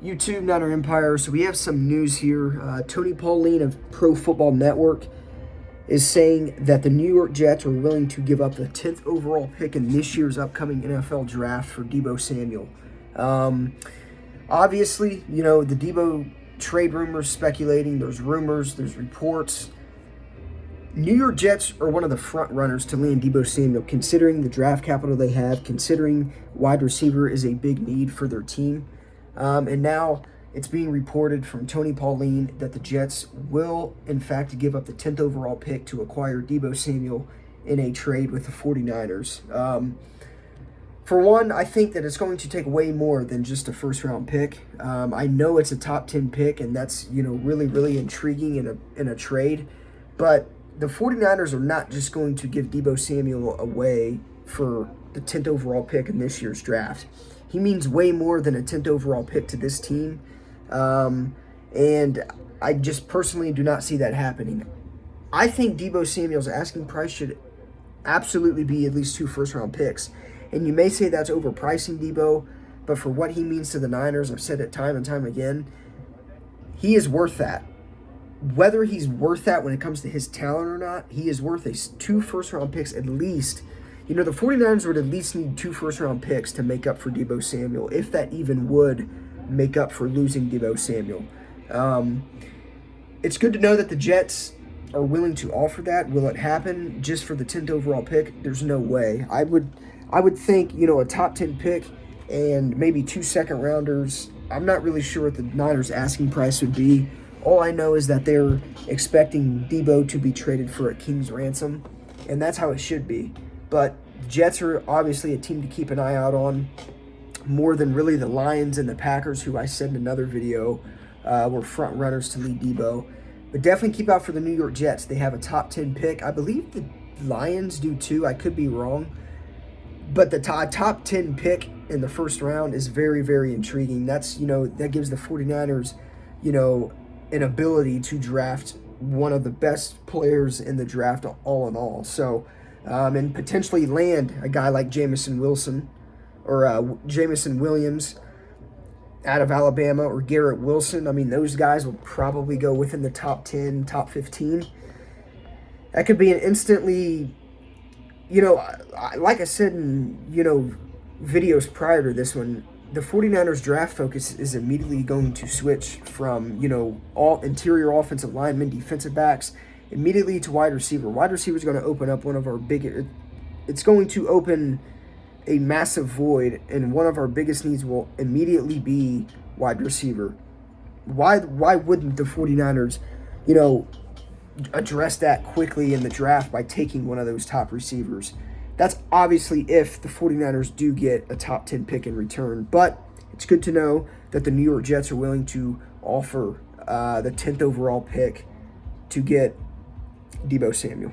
YouTube, Niner Empire. So we have some news here. Tony Pauline of Pro Football Network is saying that the New York Jets are willing to give up the 10th overall pick in this year's upcoming NFL draft for Deebo Samuel. Obviously, the Deebo trade rumors speculating. There's rumors, there's reports. New York Jets are one of the front runners to land Deebo Samuel, considering the draft capital they have, considering wide receiver is a big need for their team. And now it's being reported from Tony Pauline that the Jets will, in fact, give up the 10th overall pick to acquire Deebo Samuel in a trade with the 49ers. For one, I think that it's going to take way more than just a first-round pick. I know it's a top 10 pick, and that's really, really intriguing in a trade. But the 49ers are not just going to give Deebo Samuel away for the 10th overall pick in this year's draft. He means way more than a 10th overall pick to this team. And I just personally do not see that happening. I think Deebo Samuel's asking price should absolutely be at least 2 first-round picks. And you may say that's overpricing Deebo, but for what he means to the Niners, I've said it time and time again, he is worth that. Whether he's worth that when it comes to his talent or not, he is worth 2 first-round picks at least. The 49ers would at least need 2 first-round picks to make up for Deebo Samuel, if that even would make up for losing Deebo Samuel. It's good to know that the Jets are willing to offer that. Will it happen just for the 10th overall pick? There's no way. I would think, a top 10 pick and maybe 2 second-rounders. I'm not really sure what the Niners' asking price would be. All I know is that they're expecting Deebo to be traded for a king's ransom, and that's how it should be. But Jets are obviously a team to keep an eye out on, more than really the Lions and the Packers, who I said in another video were front runners to lead Deebo. But definitely keep out for the New York Jets. They have a top 10 pick. I believe the Lions do too. I could be wrong. But the top 10 pick in the first round is very, very intriguing. That's, that gives the 49ers, an ability to draft one of the best players in the draft all in all. So, and potentially land a guy like Jameson Wilson or Jameson Williams out of Alabama, or Garrett Wilson. I mean, those guys will probably go within the top 10, top 15. That could be an instantly, like I said in, videos prior to this one, the 49ers draft focus is immediately going to switch from, all interior offensive linemen, defensive backs, immediately to wide receiver. Wide receiver is going to open up one of our it's going to open a massive void, and one of our biggest needs will immediately be wide receiver. Why wouldn't the 49ers, address that quickly in the draft by taking one of those top receivers? That's obviously if the 49ers do get a top 10 pick in return, but it's good to know that the New York Jets are willing to offer the 10th overall pick to get Deebo Samuel.